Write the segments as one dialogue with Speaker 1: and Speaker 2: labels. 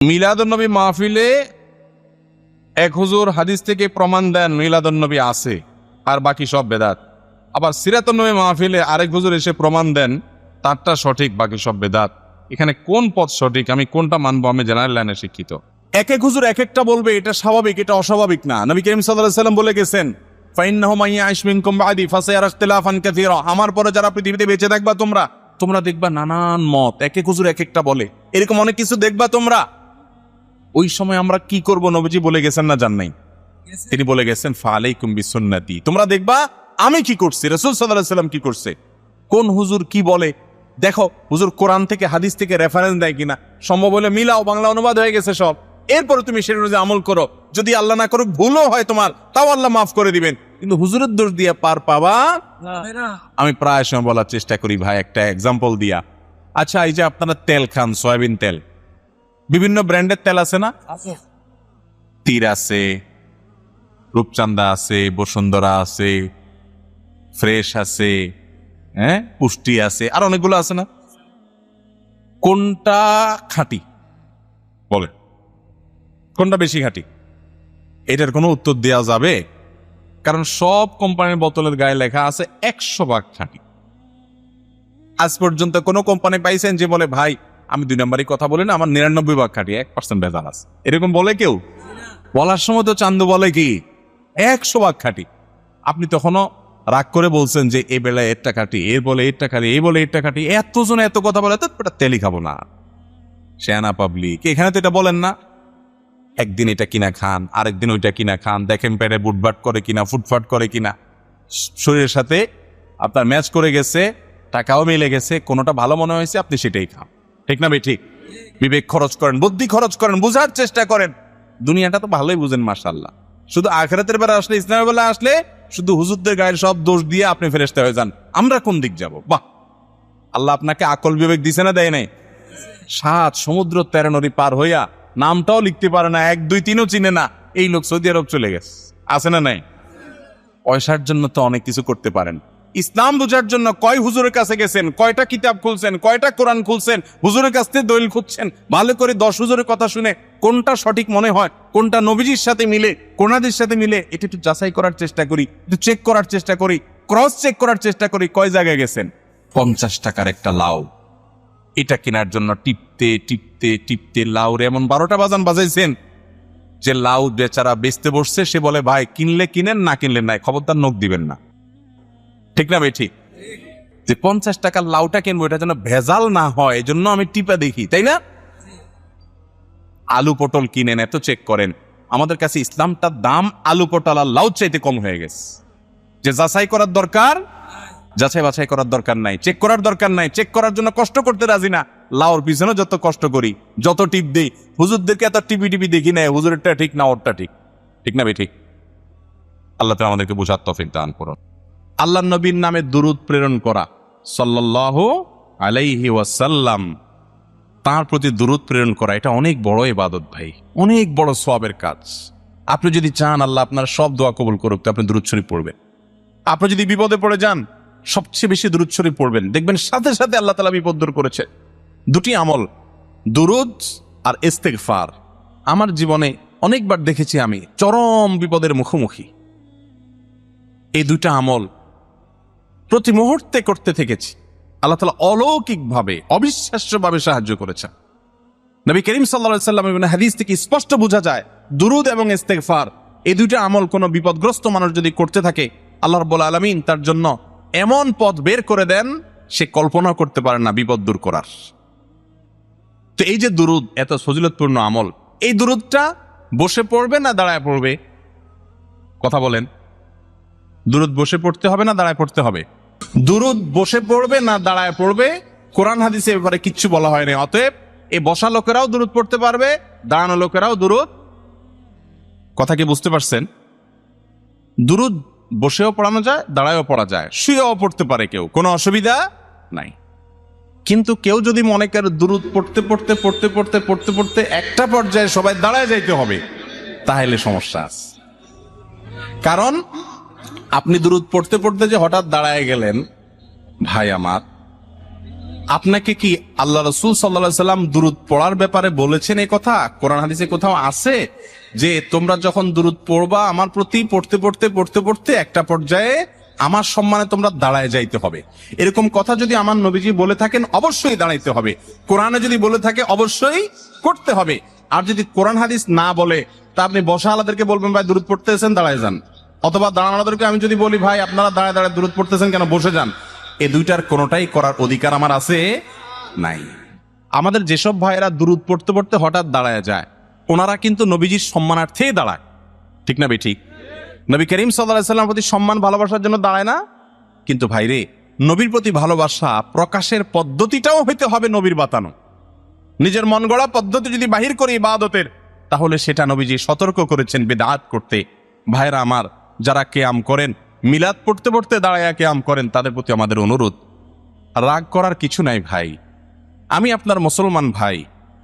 Speaker 1: মিলাদুন্নবী মাহফিলে এক হুজুর হাদিস থেকে প্রমাণ দেন মিলাদুন্নবী আছে আর বাকি সব বেদাত। আবার সিরাতুন্নবী মাহফিলে আরেক হুজুর এসে প্রমাণ দেন তারটা সঠিক, বাকি সব বেদাত। এখানে কোন পথ সঠিক, আমি কোনটা মানবো? আমি জেনারেল লাইনে শিক্ষিত। এক এক হুজুর এক একটা বলবে, এটা স্বাভাবিক, এটা অস্বাভাবিক না। নবী করিম সাল্লাল্লাহু আলাইহি ওয়াসাল্লাম বলে গেছেন, ফাইন্নাহু মান ইয়াইশ মিনকুম বাদি ফাসায়ারা ইখতিলাফান কাসীরা। আমার পরে যারা পৃথিবীতে বেঁচে থাকবা তোমরা দেখবা নানান মত, এক এক হুজুর এক একটা বলে, এরকম অনেক কিছু দেখবা তোমরা। ওই সময় আমরা কি করব? নবীজি বলে গেছেন না জান নাই? তিনি বলে গেছেন ফালাইকুম বিসুন্নতি, তোমরা দেখবা আমি কি করছি, রাসূল সাল্লাল্লাহু আলাইহি ওয়াসাল্লাম কি করছে। কোন হুজুর কি বলে দেখো, হুজুর কোরআন থেকে হাদিস থেকে রেফারেন্স দেয় কিনা, সম্ভব হলে মিলাও, বাংলা অনুবাদ হয়ে গেছে সব। এরপরে তুমি সেটা অনুযায়ী আমল করো। যদি আল্লাহ না করুক ভুলও হয় তোমার, তাও আল্লাহ মাফ করে দিবেন, কিন্তু হুজুরের দোষ দিয়ে পার পাবা না। আমি প্রায় সময় বলার চেষ্টা করি ভাই, একটা এক্সাম্পল দিয়া। আচ্ছা, এই যে আপনারা তেল খান, সয়াবিন তেল, বিভিন্ন ব্র্যান্ডের তেল আছে না? তীর আছে, রূপচান্দা আছে, বসুন্ধরা আছে, ফ্রেশ আছে, হ্যাঁ, পুষ্টি আছে, আর অনেকগুলো আছে না? কোনটা খাঁটি বলে? কোনটা বেশি খাঁটি? এটার কোনো উত্তর দেওয়া যাবে? কারণ সব কোম্পানির বোতলের গায়ে লেখা আছে 100% খাঁটি। আজ পর্যন্ত কোনো কোম্পানি পাইছেন যে বলে ভাই আমি 2 নম্বরই কথা বলি না, আমার 99% খাঁটি, 1% ভেজাল আছে? এরকম বলে কেউ? বলার সময় তো চান্দু বলে কি 100% খাঁটি। আপনি তখনও রাগ করে বলছেন যে এ বেলায় এরটা খাঁটি, এর বলে এরটা খাঁটি, এই বলে এরটা খাঁটি, এতজন এত কথা বলে, তো তেলই খাবো না। শেয়ানা পাবলিক, এখানে তো এটা বলেন না। একদিন এটা কিনা খান, আরেকদিন ওইটা কিনা খান, দেখেন পেটে বুটবাট করে কিনা, ফুটফাট করে কিনা, শরীরের সাথে আপনার ম্যাচ করে গেছে, টাকাও মিলে গেছে, কোনোটা ভালো মনে হয়েছে আপনি সেটাই খান। ঠিক না ভাই? ঠিক। বিবেক খরচ করেন, বুদ্ধি খরচ করেন, বুঝার চেষ্টা করেন। দুনিয়াটা তো ভালোই বুঝেন মাশাআল্লাহ। শুধু আখিরাতের বেলা আসলে, ইসলামের বেলা আসলে শুধু হুজুরদের গায়ের সব দোষ দিয়ে আপনি ফেরেশতা হয়ে যান। আমরা কোন দিক যাব? বাহ, আল্লাহ আপনাকে আকল বিবেক দিছে না দেয় নাই? 7 সমুদ্র 13 নদী পার হইয়া নামটাও লিখতে পারে না, 1 2 3ও চিনে না, এই লোক সৌদি আরব চলে গেছে। আছে না নাই? পয়সার জন্য তো অনেক কিছু করতে পারেন। ইসলাম বোঝার জন্য কয় হুজুরের কাছে গেছেন, কয়টা কিতাব খুলছেন, কয়টা কোরআন খুলছেন, হুজুরের কাছ থেকে দলিল খুঁজছেন, ভালো করে 10 হুজুরের কথা শুনে কোনটা সঠিক মনে হয়, কোনটা নবীজির সাথে মিলে, কোনাদের সাথে মিলে, এটা একটু যাচাই করার চেষ্টা করি, একটু চেক করার চেষ্টা করি, ক্রস চেক করার চেষ্টা করি। কয় জায়গায় গেছেন? 50 টাকার একটা লাউ, এটা কেনার জন্য টিপতে টিপতে টিপতে লাউরে এমন 12টা বাজান বাজাইছেন যে লাউ বেচারা বেচতে বসছে, সে বলে ভাই কিনলে কিনেন, না কিনলে নাই, খবরদার নখ দিবেন না। ঠিক না ভাই? ঠিক। যে 50 টাকার লাউটা কিনবো, এটা যেন ভেজাল না হয়, এই জন্য আমি টিপা দেখি, তাই না? আলু পটল কিনেন, এত চেক করেন। আমাদের কাছে ইসলামটার দাম আলু পটল আর লাউ চাইতে কম হয়ে গেছে। যে যাচাই করার দরকার, যাচাই বাছাই করার দরকার নাই, চেক করার দরকার নাই, চেক করার জন্য কষ্ট করতে রাজি না। লাউর পিছনে যত কষ্ট করি, যত টিপ দেই, হুজুরদেরকে এত টিপি টিপি দেখি না, হুজুরেরটা ঠিক না ওরটা ঠিক। ঠিক না ভাই? ঠিক। আল্লাহ তাআলা আমাদেরকে বুঝার তৌফিক দান করুন। আল্লাহর নবীর নামে দুরূদ প্রেরণ করা, সাল্লাল্লাহু আলাইহি ওয়াসাল্লাম, তার প্রতি দুরূদ প্রেরণ করা, এটা অনেক বড় ইবাদত ভাই, অনেক বড় সওয়াবের কাজ। আপনি যদি চান আল্লাহ আপনার সব দোয়া কবুল করুক, তো আপনি দুরূদ শরীফ পড়বেন। আপনি যদি বিপদে পড়ে যান, সবচেয়ে বেশি দুরূদ শরীফ পড়বেন, দেখবেন সাথে সাথে আল্লাহ তাআলা বিপদ দূর করেছে। দুটি আমল, দুরূদ আর ইস্তিগফার, আমার জীবনে অনেকবার দেখেছি আমি চরম বিপদের মুখোমুখি। এই দুইটা আমল প্রতি মুহূর্তে করতে থেকেছি। আল্লাহ তাআলা অলৌকিকভাবে, অবিশ্বাস্যভাবে সাহায্য করেছেন। নবী করিম সাল্লাল্লাহু আলাইহি ওয়াসাল্লামের হাদিস থেকে স্পষ্ট বোঝা যায়, দুরূদ এবং ইস্তিগফার, এই দুইটা আমল কোনো বিপদগ্রস্ত মানুষ যদি করতে থাকে, আল্লাহ রাব্বুল আলামিন তার জন্য এমন পথ বের করে দেন, সে কল্পনা করতে পারে না বিপদ দূর করার। তো এই যে দুরূদ, এত ফজিলতপূর্ণ আমল, এই দুরূদটা বসে পড়বে না দাঁড়ায় পড়বে? কথা বলেন। দুরূদ বসে পড়তে হবে না দাঁড়ায় পড়তে হবে? দুরূদ বসে পড়বে না দাঁড়ায় পড়বে? কোরআন হাদিসে ব্যাপারে কিচ্ছু বলা হয়নি। অতএব এই বসা লোকেরাও দুরূদ পড়তে পারবে, দাঁড়ানো লোকেরাও দুরূদ। কথা কি বুঝতে পারছেন? দুরূদ বসেও পড়ানো যায়, দাঁড়ায়ও পড়া যায়, শুয়েও পড়তে পারে কেউ, কোনো অসুবিধা নাই। কিন্তু কেউ যদি মনে করে দুরূদ পড়তে পড়তে পড়তে পড়তে পড়তে পড়তে একটা পর্যায়ে সবাই দাঁড়ায় যাইতে হবে, তাহলে সমস্যা আছে। কারণ আপনি দুরূদ পড়তে পড়তে যে হঠাৎ দাঁড়ায় গেলেন, ভাই আমার, আপনাকে কি আল্লাহ রসুল সাল্লাল্লাহু সাল্লাম দুরুদ পড়ার ব্যাপারে বলেছেন? এই কথা কোরআন হাদিসে কোথাও আছে যে তোমরা যখন দুরুদ পড়বা আমার প্রতি পড়তে পড়তে পড়তে পড়তে একটা পর্যায়ে আমার সম্মানে তোমরা দাঁড়ায় যাইতে হবে? এরকম কথা যদি আমার নবীজি বলে থাকেন অবশ্যই দাঁড়াইতে হবে। কোরআনে যদি বলে থাকে অবশ্যই করতে হবে। আর যদি কোরআন হাদিস না বলে তা আপনি বসা আলাদেরকে বলবেন ভাই দুরুদ পড়তেছেন দাঁড়ায় যান, অথবা দাঁড়ানোদেরকে আমি যদি বলি ভাই আপনারা দাঁড়ায় দাঁড়ায় দুরুদ পড়তেছেন কেন, বসে যান, এই দুইটার কোনোটাই করার অধিকার আমার আছে নাই। আমাদের যেসব ভাইয়েরা দুরুদ পড়তে পড়তে হঠাৎ দাঁড়ায় যায় ওনারা কিন্তু নবীজির সম্মানার্থেই দাঁড়ায়, ঠিক না বেঠিক? নবী করিম সাল্লাল্লাহু আলাইহি ওয়াসাল্লামের প্রতি সম্মান ভালোবাসার জন্য দাঁড়ায় না? কিন্তু ভাইরে, নবীর প্রতি ভালোবাসা প্রকাশের পদ্ধতিটাও হইতে হবে নবীর বাতানো। নিজের মন গড়া পদ্ধতি যদি বাহির করি ইবাদতের, তাহলে সেটা নবীজি সতর্ক করেছেন বিদআত করতে। ভাইরা আমার, যারা কিয়াম করেন, মিলাদ পড়তে পড়তে দাঁড়ায়া কিয়াম করেন, তাদের প্রতি আমাদের অনুরোধ, রাগ করার কিছু নাই ভাই। আমি আপনার মুসলমান ভাই,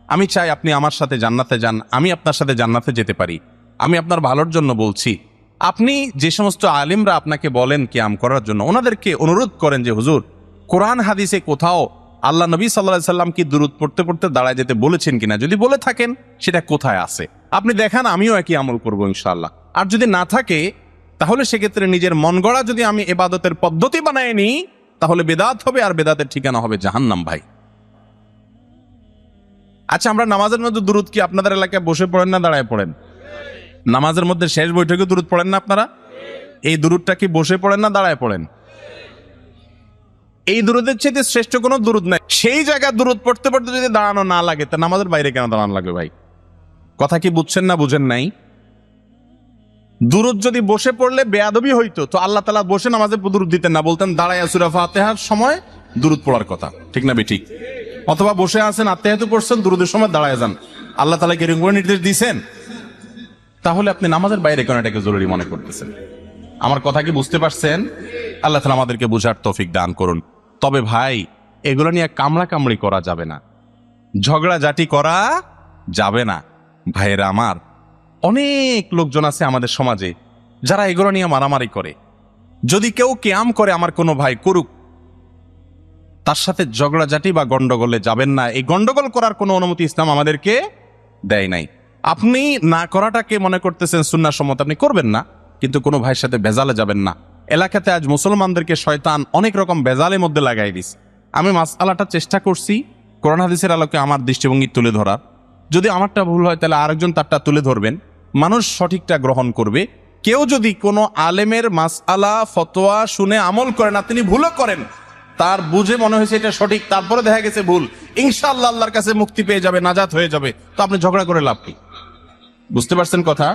Speaker 1: আমি চাই আপনি আমার সাথে জান্নাতে যান, আমি আপনার সাথে জান্নাতে যেতে পারি। আমি আপনার ভালোর জন্য বলছি। আপনি যে সমস্ত আলিমরা আপনাকে বলেন কিয়াম করার জন্য, ওনাদেরকে অনুরোধ করেন যে হুজুর, কোরআন হাদিসে কোথাও আল্লাহ নবী সাল্লাল্লাহু আলাইহি সাল্লাম কি দুরুদ পড়তে পড়তে দাঁড়ায় যেতে বলেছেন কিনা, যদি বলে থাকেন সেটা কোথায় আছে আপনি দেখান, আমিও একই আমল করবো ইনশাআল্লাহ। আর যদি না থাকে তাহলে সেক্ষেত্রে নিজের মন গড়া যদি আমি ইবাদতের পদ্ধতি বানায় নিই তাহলে বেদাত হবে, আর বেদাতের ঠিকানা হবে জাহান্নাম ভাই। আচ্ছা, আমরা নামাজের মধ্যে দুরুদ কি আপনাদের এলাকায় বসে পড়েন না দাঁড়ায় পড়েন? নামাজের মধ্যে শেষ বৈঠকে দুরুদ পড়েন না আপনারা? এই দুরুদটা কি বসে পড়েন না দাঁড়ায় পড়েন? এই দুরুদের চেয়ে শ্রেষ্ঠ কোনো দুরুদ নাই। সেই জায়গায় দুরুদ পড়তে পড়তে যদি দাঁড়ানো না লাগে তা নামাজের বাইরে কেন দাঁড়ানো লাগবে ভাই? কথা কি বুঝছেন না বুঝেন নাই? দুরুদ যদি বসে পড়লে বেয়াদবি হইতো তো আল্লাহ তাআলা বসে নামাজে দুরুদ দিতেন না, বলতেন দাঁড়ায় সূরা ফাতিহার সময় দুরুদ পড়ার কথা, ঠিক না বেঠিক? অথবা বসে আছেন আত্তাহিয়াতু পড়ছেন, দুরুদের সময় দাঁড়ায় যান। আল্লাহ তাআলা কি এরকম করে নির্দেশ দিয়েছেন? তাহলে আপনি নামাজের বাইরে কেন এটাকে জরুরি মনে করতেছেন? আমার কথা কি বুঝতে পারছেন? আল্লাহ তাআলা আমাদেরকে বুঝার তৌফিক দান করুন। তবে ভাই, এগুলো নিয়ে কামড়া কামড়ি করা যাবে না, ঝগড়াঝাটি করা যাবে না। ভাইয়েরা আমার, অনেক লোকজন আছে আমাদের সমাজে যারা এগুলো নিয়ে মারামারি করে। যদি কেউ কিয়াম করে, আমার কোনো ভাই করুক, তার সাথে ঝগড়াঝাটি বা গন্ডগোলে যাবেন না। এই গন্ডগোল করার কোনো অনুমতি ইসলাম আমাদেরকে দেয় নাই। আপনি না করাটাকে মনে করতেছেন সুন্নাহ সম্মত, আপনি করবেন না, কিন্তু কোনো ভাইয়ের সাথে ভেজালে যাবেন না। এলাকাতে আজ মুসলমানদেরকে শয়তান অনেক রকম ভেজালের মধ্যে লাগাই দিস। আমি মাসআলাটা চেষ্টা করছি কোরআন হাদিসের আলোকে আমার দৃষ্টিভঙ্গি তুলে ধরার। যদি আমারটা ভুল হয় তাহলে আরেকজন তারটা তুলে ধরবেন, মানুষ সঠিকটা গ্রহণ করবে। কেউ যদি কোনো আলেমের মাসআলা ফতোয়া শুনে আমল করে না, তিনি ভুলও করেন, তার বুঝে মনে হয়েছে এটা সঠিক, তারপরে দেখা গেছে ভুল, ইনশাআল্লাহ আল্লাহর কাছে মুক্তি পেয়ে যাবে, নাজাত হয়ে যাবে, তো আপনি ঝগড়া করে লাভ কি? বুঝতে পারছেন কথা?